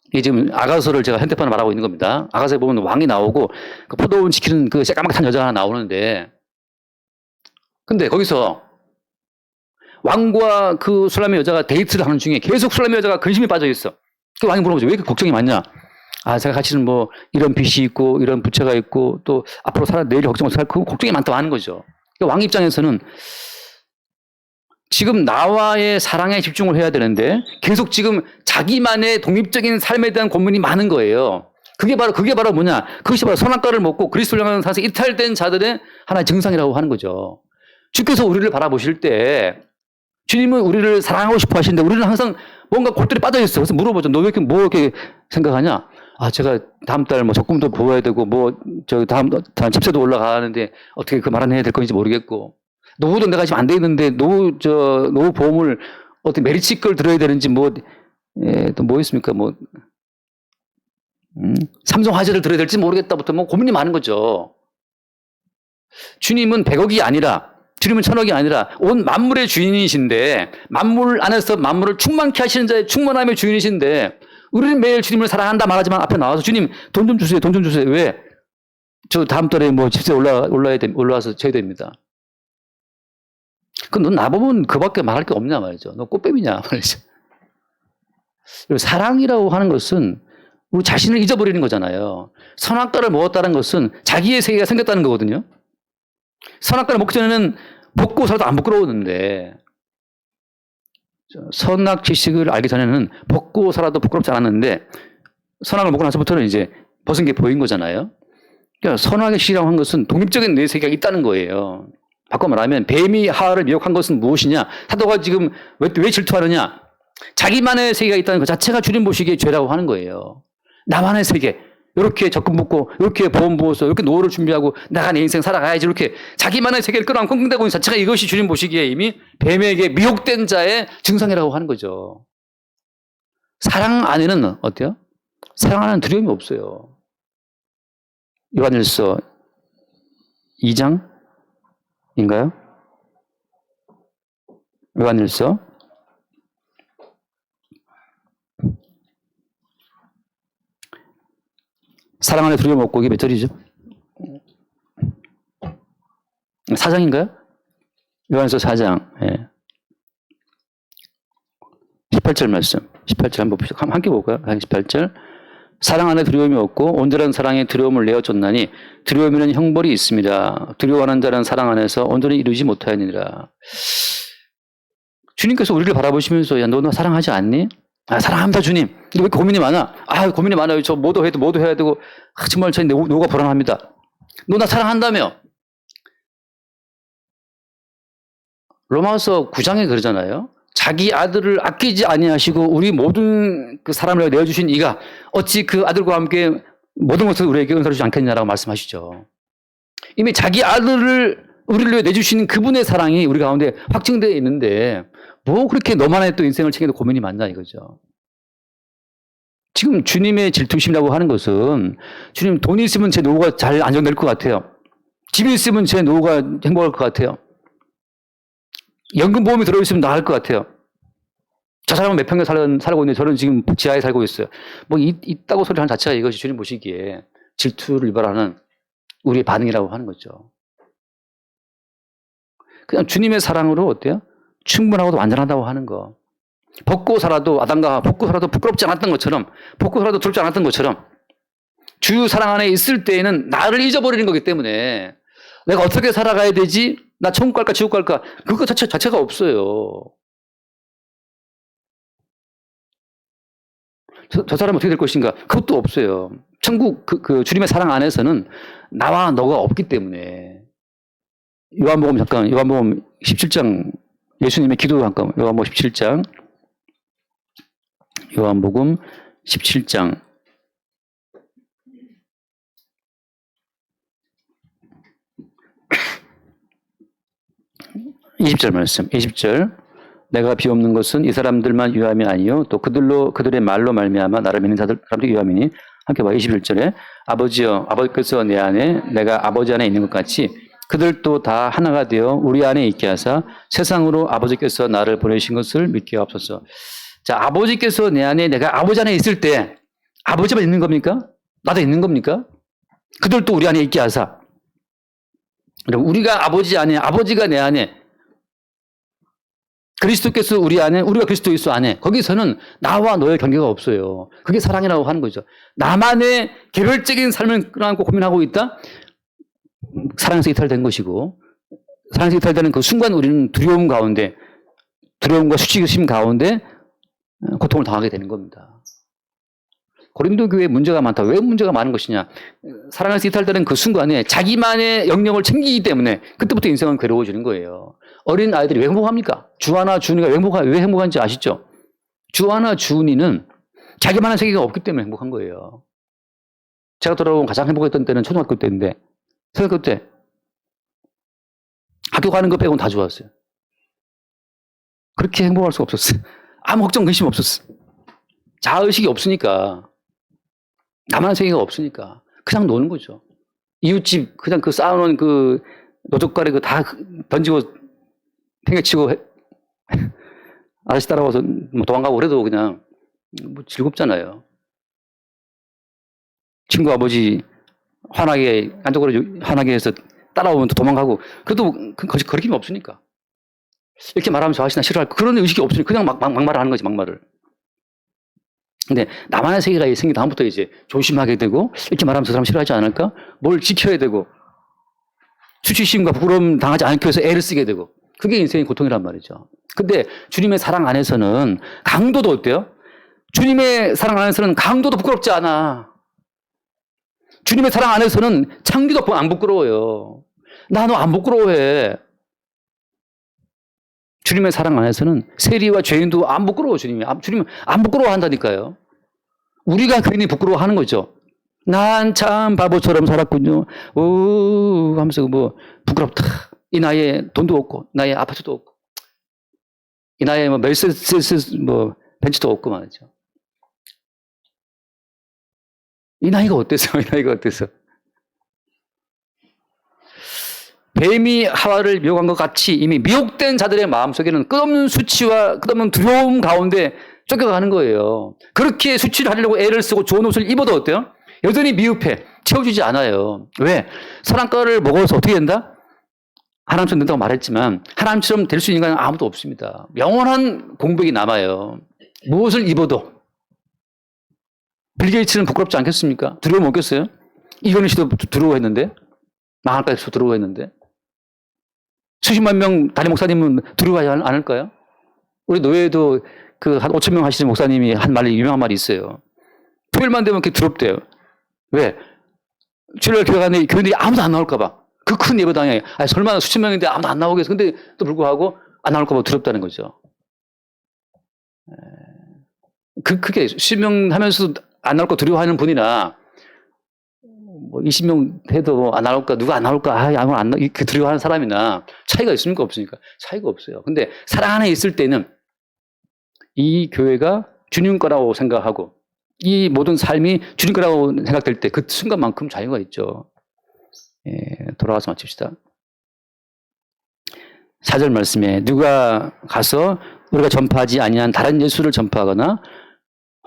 이게 지금 아가서를 제가 현대판을 말하고 있는 겁니다. 아가서에 보면 왕이 나오고 그 포도원 지키는 그 새까맣게 탄 여자가 하나 나오는데, 근데 거기서 왕과 그 술람의 여자가 데이트를 하는 중에 계속 술람의 여자가 근심에 빠져 있어. 그 왕이 물어보죠. 왜 이렇게 걱정이 많냐? 아, 제가 같이는 뭐 이런 빚이 있고 이런 부채가 있고 또 앞으로 내일 걱정 어떻게 할 그 걱정이 많다고 하는 거죠. 그러니까 왕 입장에서는 지금 나와의 사랑에 집중을 해야 되는데 계속 지금 자기만의 독립적인 삶에 대한 고민이 많은 거예요. 그게 바로 뭐냐? 그것이 바로 선악과를 먹고 그리스도를 향하는 사실 이탈된 자들의 하나의 증상이라고 하는 거죠. 주께서 우리를 바라보실 때 주님은 우리를 사랑하고 싶어 하시는데 우리는 항상 뭔가 골똘히 빠져 있어. 그래서 물어보죠. 너 왜 이렇게 뭐 이렇게 생각하냐? 아, 제가 다음 달 뭐 적금도 부어야 되고 뭐 저 다음 집세도 올라가는데 어떻게 그 말은 해야 될 건지 모르겠고, 노후도 내가 지금 안 돼 있는데 노후 보험을 어떻게 메리츠 걸 들어야 되는지 뭐 또 뭐 있습니까? 뭐 삼성화재를 들어야 될지 모르겠다부터 뭐 고민이 많은 거죠. 주님은 100억이 아니라, 주님은 1000억이 아니라 온 만물의 주인이신데, 만물 안에서 만물을 충만케 하시는 자의 충만함의 주인이신데, 우리는 매일 주님을 사랑한다 말하지만 앞에 나와서 주님 돈 좀 주세요, 돈 좀 주세요. 왜? 저 다음 달에 뭐 집세 올라와서 쳐야 됩니다. 그럼 넌 나보면 그밖에 말할 게 없냐 말이죠. 너 꽃뱀이냐 말이죠. 사랑이라고 하는 것은 우리 자신을 잊어버리는 거잖아요. 선악과를 먹었다는 것은 자기의 세계가 생겼다는 거거든요. 선악과를 먹기 전에는 먹고 살아도 안 부끄러웠는데, 선악 지식을 알기 전에는 먹고 살아도 부끄럽지 않았는데, 선악을 먹고 나서부터는 이제 벗은 게 보인 거잖아요. 그러니까 선악의 지식이라고 하는 것은 독립적인 내 세계가 있다는 거예요. 바꿔 말하면 뱀이 하와를 미혹한 것은 무엇이냐? 사도가 지금 왜 질투하느냐? 자기만의 세계가 있다는 것 자체가 주님 보시기에 죄라고 하는 거예요. 나만의 세계, 이렇게 적금 붓고, 이렇게 보험 부어서, 이렇게 노후를 준비하고, 내가 내 인생 살아가야지, 이렇게 자기만의 세계를 끌어안고 끙끙대고 있는 자체가 이것이 주님 보시기에 이미 뱀에게 미혹된 자의 증상이라고 하는 거죠. 사랑 안에는 어때요? 사랑 안에는 두려움이 없어요. 요한일서 2장인가요? 요한일서 사랑 안에 두려움 없고, 이게 몇 절이죠? 4장인가요? 요한일서 4장. 예. 18절 말씀. 18절 한번 봅시다. 함께 볼까요? 18절. 사랑 안에 두려움이 없고 온전한 사랑에 두려움을 내어줬나니 두려움에는 형벌이 있습니다. 두려워하는 자는 사랑 안에서 온전히 이루지 못하느니라. 주님께서 우리를 바라보시면서, 야, 너 사랑하지 않니? 아, 사랑합니다, 주님. 근데 왜 이렇게 고민이 많아? 아, 고민이 많아요. 저 뭐도 해야 되고, 아, 정말 저 노후가 불안합니다. 너 나 사랑한다며? 로마서 9장에 그러잖아요. 자기 아들을 아끼지 아니하시고 우리 모든 그 사람을 내어주신 이가 어찌 그 아들과 함께 모든 것을 우리에게 은사를 주지 않겠냐라고 말씀하시죠. 이미 자기 아들을 우리를 위해 내주신 그분의 사랑이 우리 가운데 확증되어 있는데 뭐 그렇게 너만의 또 인생을 챙겨도 고민이 많냐 이거죠. 지금 주님의 질투심이라고 하는 것은 주님 돈이 있으면 제 노후가 잘 안정될 것 같아요. 집이 있으면 제 노후가 행복할 것 같아요. 연금보험이 들어있으면 나을 것 같아요. 저 사람은 몇 평에 살고 있는데 저는 지금 지하에 살고 있어요. 뭐 있다고 소리하는 자체가 이것이 주님 보시기에 질투를 유발하는 우리의 반응이라고 하는 거죠. 그냥 주님의 사랑으로 어때요? 충분하고 완전하다고 하는 거. 벗고 살아도 아담과 벗고 살아도 부끄럽지 않았던 것처럼, 벗고 살아도 두렵지 않았던 것처럼 주 사랑 안에 있을 때에는 나를 잊어버리는 거기 때문에 내가 어떻게 살아가야 되지? 나 천국 갈까 지옥 갈까? 그거 자체가 없어요. 저 사람은 어떻게 될 것인가? 그것도 없어요. 천국 그 주님의 사랑 안에서는 나와 너가 없기 때문에. 요한복음 17장 예수님의 기도 잠깐 요한복음 17장 요한복음 17장 20절 말씀 20절 내가 비옵는 것은 이 사람들만 유함이 아니요 또 그들의 말로 말미암아 나를 믿는 사람들이 유함이니 함께 봐 21절에 아버지여 아버지께서 내 안에 내가 아버지 안에 있는 것 같이 그들도 다 하나가 되어 우리 안에 있게 하사 세상으로 아버지께서 나를 보내신 것을 믿게 하옵소서. 자, 아버지께서 내 안에 내가 아버지 안에 있을 때 아버지만 있는 겁니까? 나도 있는 겁니까? 그들도 우리 안에 있게 하사. 우리가 아버지 안에 아버지가 내 안에 그리스도께서 우리 안에 우리가 그리스도 예수 안에 거기서는 나와 너의 관계가 없어요. 그게 사랑이라고 하는 거죠. 나만의 개별적인 삶을 끌어안고 고민하고 있다? 사랑에서 이탈된 것이고 사랑에서 이탈되는 그 순간 우리는 두려움 가운데 두려움과 수치심 가운데 고통을 당하게 되는 겁니다. 고린도 교회에 문제가 많다. 왜 문제가 많은 것이냐? 사랑에서 이탈되는 그 순간에 자기만의 영역을 챙기기 때문에 그때부터 인생은 괴로워지는 거예요. 어린 아이들이 왜 행복합니까? 주하나 주은이가 왜 행복한지 아시죠? 주하나 주은이는 자기만의 세계가 없기 때문에 행복한 거예요. 제가 돌아온 가장 행복했던 때는 초등학교 때인데 초등학교 때 학교 가는 거 빼고는 다 좋았어요. 그렇게 행복할 수가 없었어요. 아무 걱정 근심 없었어요. 자아의식이 없으니까 나만의 세계가 없으니까 그냥 노는 거죠. 이웃집 그냥 그 쌓아놓은 그 노젓가리 그 다 던지고 팽개치고 아저씨 따라와서 뭐 도망가고 그래도 그냥 뭐 즐겁잖아요. 친구 아버지 환하게 안쪽으로 환하게 해서 따라오면 또 도망가고 그래도 거리낌이 없으니까 이렇게 말하면 좋아하시나 싫어할 그런 의식이 없으니까 그냥 막말을 하는 거지 막말을. 근데 나만의 세계가 생긴 다음부터 이제 조심하게 되고 이렇게 말하면 저 사람 싫어하지 않을까? 뭘 지켜야 되고 수치심과 부끄러움 당하지 않기 위해서 애를 쓰게 되고 그게 인생의 고통이란 말이죠. 근데 주님의 사랑 안에서는 강도도 어때요? 주님의 사랑 안에서는 강도도 부끄럽지 않아. 주님의 사랑 안에서는 창기도 안 부끄러워요. 나 너 안 부끄러워해. 주님의 사랑 안에서는 세리와 죄인도 안 부끄러워. 주님은 안 부끄러워한다니까요. 우리가 괜히 부끄러워하는 거죠. 난 참 바보처럼 살았군요. 오 하면서 뭐 부끄럽다. 이 나이에 돈도 없고, 나이에 아파트도 없고, 이 나이에 뭐 멜세스 뭐 벤츠도 없고 말이죠. 이 나이가 어때서? 이 나이가 어때서? 뱀이 하와를 미혹한 것 같이 이미 미혹된 자들의 마음속에는 끝없는 수치와 끝없는 두려움 가운데 쫓겨가는 거예요. 그렇게 수치를 하려고 애를 쓰고 좋은 옷을 입어도 어때요? 여전히 미흡해. 채워주지 않아요. 왜? 선악과를 먹어서 어떻게 된다? 하나님처럼 된다고 말했지만 하나님처럼 될 수 있는 건 아무도 없습니다. 영원한 공백이 남아요. 무엇을 입어도. 빌 게이츠는 부끄럽지 않겠습니까? 두려움 없겠어요? 이건희 씨도 두려워했는데 망할까 해서 두려워했는데 수십만 명 담임 목사님은 두려워하지 않을까요? 우리 노예도 그 한 5천 명 하시는 목사님이 한 말이 유명한 말이 있어요. 토요일만 되면 그렇게 두렵대요. 왜? 주일날 교회 가는데 교인들이 아무도 안 나올까 봐. 그 큰 예배당에 설마 수천 명인데 아무도 안 나오겠어. 근데 또 불구하고 안 나올까 봐 두렵다는 거죠. 그게 수십 명 하면서도 안 나올까 두려워하는 분이나 뭐 20명 해도 안 나올까 누가 안 나올까 아무 안 나 이렇게 두려워하는 사람이나 차이가 있습니까 없습니까? 차이가 없어요. 근데 사랑 안에 있을 때는 이 교회가 주님 거라고 생각하고 이 모든 삶이 주님 거라고 생각될 때 그 순간만큼 자유가 있죠. 예, 돌아가서 마칩시다. 4절 말씀에 누가 가서 우리가 전파하지 아니한 다른 예수를 전파하거나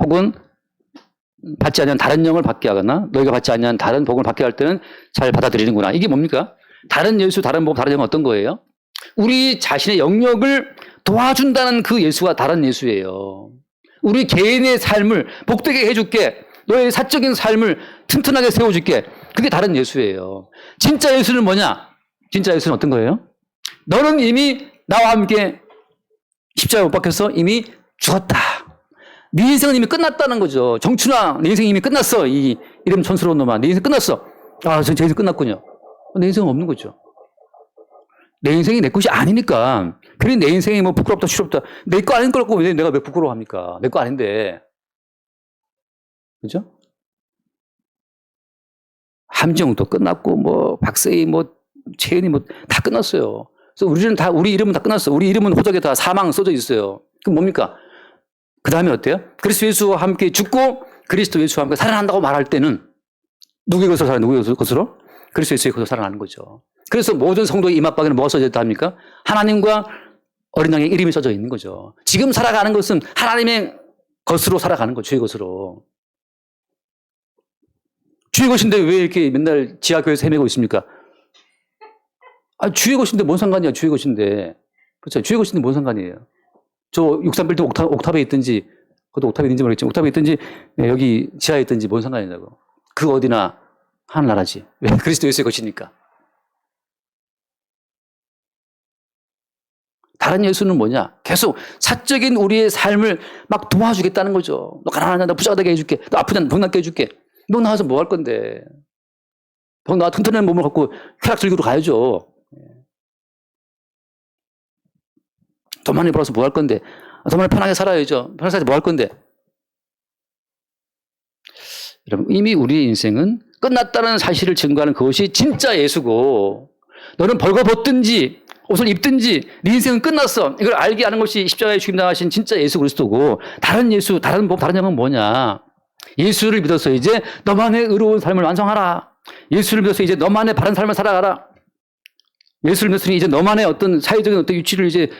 혹은 받지 아니한 다른 영을 받게 하거나 너희가 받지 아니한 다른 복음을 받게 할 때는 잘 받아들이는구나. 이게 뭡니까? 다른 예수, 다른 복음, 다른 영은 어떤 거예요? 우리 자신의 영역을 도와준다는 그 예수가 다른 예수예요. 우리 개인의 삶을 복되게 해줄게. 너의 사적인 삶을 튼튼하게 세워줄게. 그게 다른 예수예요. 진짜 예수는 뭐냐? 진짜 예수는 어떤 거예요? 너는 이미 나와 함께 십자가에 못 박혀서 이미 죽었다. 네 인생은 이미 끝났다는 거죠. 정춘아, 내 인생이 이미 끝났어. 이 이름 촌스러운 놈아. 내 인생 끝났어. 아, 제 인생 끝났군요. 내 인생은 없는 거죠. 내 인생이 내 것이 아니니까. 괜히 내 인생이 뭐 부끄럽다, 싫었다. 내 거 아닌 걸 갖고 왜 내가 왜 부끄러워합니까? 내 거 아닌데. 그죠? 함정도 끝났고, 뭐, 박세희, 뭐, 최은이 뭐, 다 끝났어요. 그래서 우리 이름은 다 끝났어. 우리 이름은 호적에 다 사망 써져 있어요. 그럼 뭡니까? 그 다음에 어때요? 그리스도 예수와 함께 죽고, 그리스도 예수와 함께 살아난다고 말할 때는, 누구의 것으로 살아나요? 누구의 것으로? 그리스도 예수의 것으로 살아나는 거죠. 그래서 모든 성도의 이맛박에는 뭐가 써져 있다 합니까? 하나님과 어린 양의 이름이 써져 있는 거죠. 지금 살아가는 것은 하나님의 것으로 살아가는 거죠. 주의 것으로. 주의 것인데 왜 이렇게 맨날 지하교회에서 헤매고 있습니까? 아, 주의 것인데 뭔 상관이야, 주의 것인데. 그렇죠. 주의 것인데 뭔 상관이에요. 저 63빌딩 옥탑에 있든지, 그것도 옥탑에 있는지 모르겠지만, 옥탑에 있든지, 여기 지하에 있든지 뭔 상관이냐고. 그 어디나 하늘나라지. 왜? 그리스도 예수의 것이니까. 다른 예수는 뭐냐? 계속 사적인 우리의 삶을 막 도와주겠다는 거죠. 너 가난하냐? 너 부자가 되게 해줄게. 너 아프냐? 병 낫게 해줄게. 병 나와서 뭐 할 건데? 병 나와 튼튼한 몸을 갖고 쾌락 즐기러 가야죠. 돈 많이 벌어서 뭐 할 건데? 돈 많이 편하게 살아야죠. 편하게 살아서 뭐 할 건데? 여러분, 이미 우리의 인생은 끝났다는 사실을 증거하는 그것이 진짜 예수고, 너는 벌거벗든지 옷을 입든지 네 인생은 끝났어. 이걸 알게 하는 것이 십자가에 죽임 당하신 진짜 예수 그리스도고, 다른 예수, 다른 법, 다른 영은 뭐냐? 예수를 믿어서 이제 너만의 의로운 삶을 완성하라. 예수를 믿어서 이제 너만의 바른 삶을 살아가라. 예수를 믿었으니 이제 너만의 어떤 사회적인 어떤 위치를 이제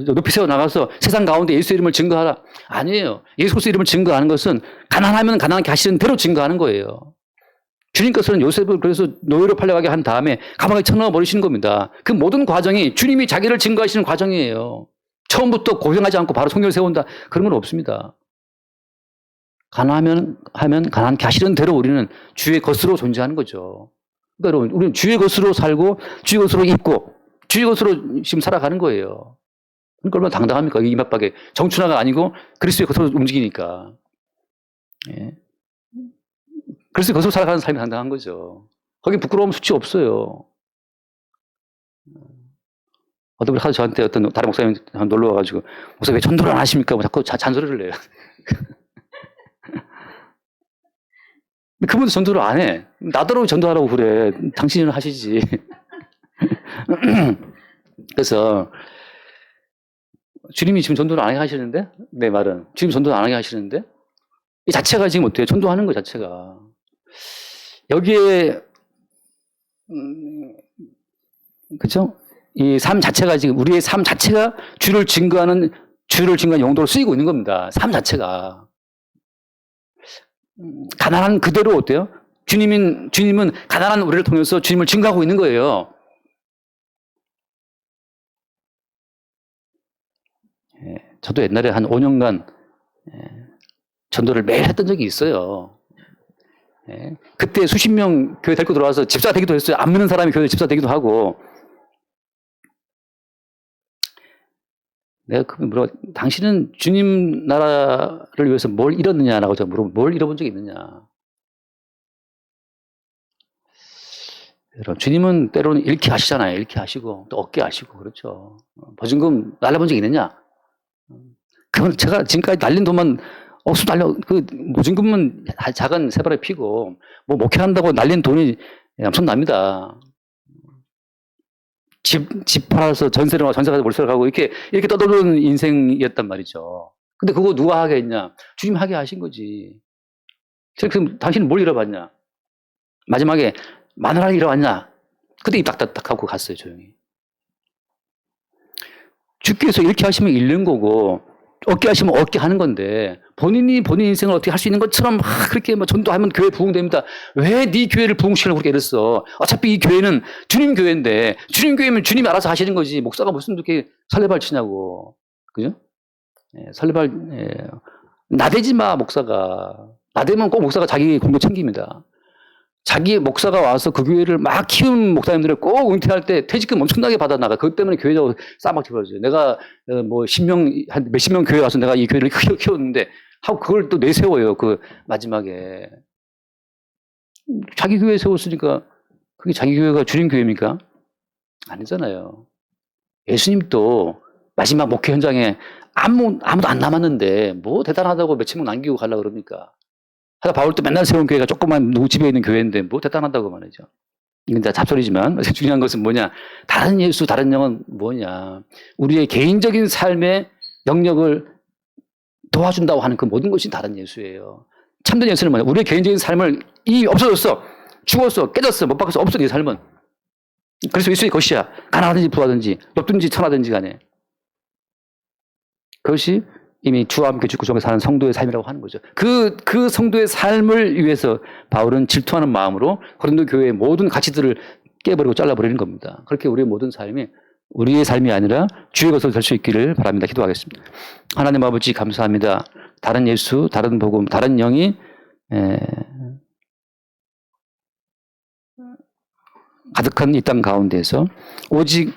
높이 세워 나가서 세상 가운데 예수 이름을 증거하라. 아니에요. 예수 그리스도 이름을 증거하는 것은 가난하면 가난하게 하시는 대로 증거하는 거예요. 주님께서는 요셉을 그래서 노예로 팔려가게 한 다음에 감옥에 쳐넣어 버리시는 겁니다. 그 모든 과정이 주님이 자기를 증거하시는 과정이에요. 처음부터 고생하지 않고 바로 성경을 세운다. 그런 건 없습니다. 가난하면 가난하게 하시는 대로 우리는 주의 것으로 존재하는 거죠. 그러니까 여러분, 우리는 주의 것으로 살고 주의 것으로 입고 주의 것으로 지금 살아가는 거예요. 그러니까 얼마나 당당합니까? 이 맞박에 정춘하가 아니고 그리스도의 것으로 움직이니까. 예. 그래서 것으로 살아가는 삶이 당당한 거죠. 거기 부끄러움 수치 없어요. 어떤 분이 하도 저한테 어떤 다른 목사님 놀러 와가지고 목사님 왜 전도를 안 하십니까? 뭐 자꾸 잔소리를 해요. 그분도 전도를 안 해. 나더러 전도하라고 그래. 당신은 하시지. 그래서 주님이 지금 전도를 안 하게 하시는데? 내 말은. 주님 전도를 안 하게 하시는데? 이 자체가 지금 어때요? 전도하는 거 자체가. 여기에, 그쵸? 이 삶 자체가 지금, 우리의 삶 자체가 주를 증거하는 용도로 쓰이고 있는 겁니다. 삶 자체가. 가난한 그대로 어때요? 주님은 가난한 우리를 통해서 주님을 증거하고 있는 거예요. 예, 저도 옛날에 한 5년간 전도를 매일 했던 적이 있어요. 예, 그때 수십 명 교회 데리고 들어와서 집사 되기도 했어요. 안 믿는 사람이 교회 집사 되기도 하고. 내가 물어봐, 당신은 주님 나라를 위해서 뭘 잃었느냐라고 제가 물어보면 뭘 잃어본 적이 있느냐. 여러분, 주님은 때로는 잃게 하시잖아요. 잃게 하시고 또 얻게 하시고 그렇죠. 보증금 날려본 적이 있느냐? 그건 제가 지금까지 날린 돈만 그 보증금은 작은 새발에 피고 뭐 목회한다고 날린 돈이 엄청납니다. 집 팔아서 전세 가서 월세를 가고 이렇게 떠도는 인생이었단 말이죠. 근데 그거 누가 하게 했냐? 주님 하게 하신 거지. 그럼 당신은 뭘 잃어봤냐? 마지막에 마누라를 잃어봤냐? 그때 입 딱딱딱 하고 갔어요, 조용히. 주께서 이렇게 하시면 잃는 거고, 얻게 하시면 얻게 하는 건데, 본인이 본인 인생을 어떻게 할 수 있는 것처럼 막 그렇게 뭐 전도하면 교회 부흥됩니다. 왜 네 교회를 부흥시키려고 그렇게 애랬어? 어차피 이 교회는 주님 교회인데, 주님 교회면 주님이 알아서 하시는 거지. 목사가 무슨 그렇게 설레발 치냐고. 그죠? 예, 설레발, 예. 나대지 마, 목사가. 나대면 꼭 목사가 자기 공도 챙깁니다. 자기 목사가 와서 그 교회를 막 키운 목사님들을 꼭 은퇴할 때 퇴직금 엄청나게 받아 나가. 그것 때문에 교회도 싸막히 벌어져요. 내가 뭐 10명, 한 몇십 명 교회 와서 내가 이 교회를 키웠는데 하고 그걸 또 내세워요. 그 마지막에. 자기 교회 세웠으니까 그게 자기 교회가 주님 교회입니까? 아니잖아요. 예수님도 마지막 목회 현장에 아무도 안 남았는데 뭐 대단하다고 몇천 명 남기고 가려고 그럽니까? 하다 바울도 맨날 세운 교회가 조그만 누구 집에 있는 교회인데 뭐 대단하다고 말이죠. 이건 다 잡소리지만 중요한 것은 뭐냐. 다른 예수, 다른 영은 뭐냐. 우리의 개인적인 삶의 영역을 도와준다고 하는 그 모든 것이 다른 예수예요. 참된 예수는 뭐냐. 우리의 개인적인 삶을 이미 없어졌어. 죽었어. 깨졌어. 못 박았어. 없어. 네 삶은. 그래서 예수의 것이야. 가난하든지 부하든지 높든지 천하든지 간에. 그것이 이미 주와 함께 죽고 주와 함께 사는 성도의 삶이라고 하는 거죠. 그 성도의 삶을 위해서 바울은 질투하는 마음으로 고린도 교회의 모든 가치들을 깨버리고 잘라버리는 겁니다. 그렇게 우리의 모든 삶이 우리의 삶이 아니라 주의 것으로 될 수 있기를 바랍니다. 기도하겠습니다. 하나님 아버지 감사합니다. 다른 예수, 다른 복음, 다른 영이 가득한 이 땅 가운데서 오직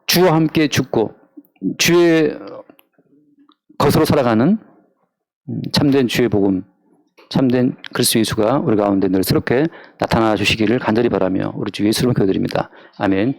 주와 함께 죽고 주의 것으로 살아가는 참된 주의 복음, 참된 그리스도 예수가 우리 가운데 늘 새롭게 나타나 주시기를 간절히 바라며 우리 주 예수로 기도드립니다. 아멘.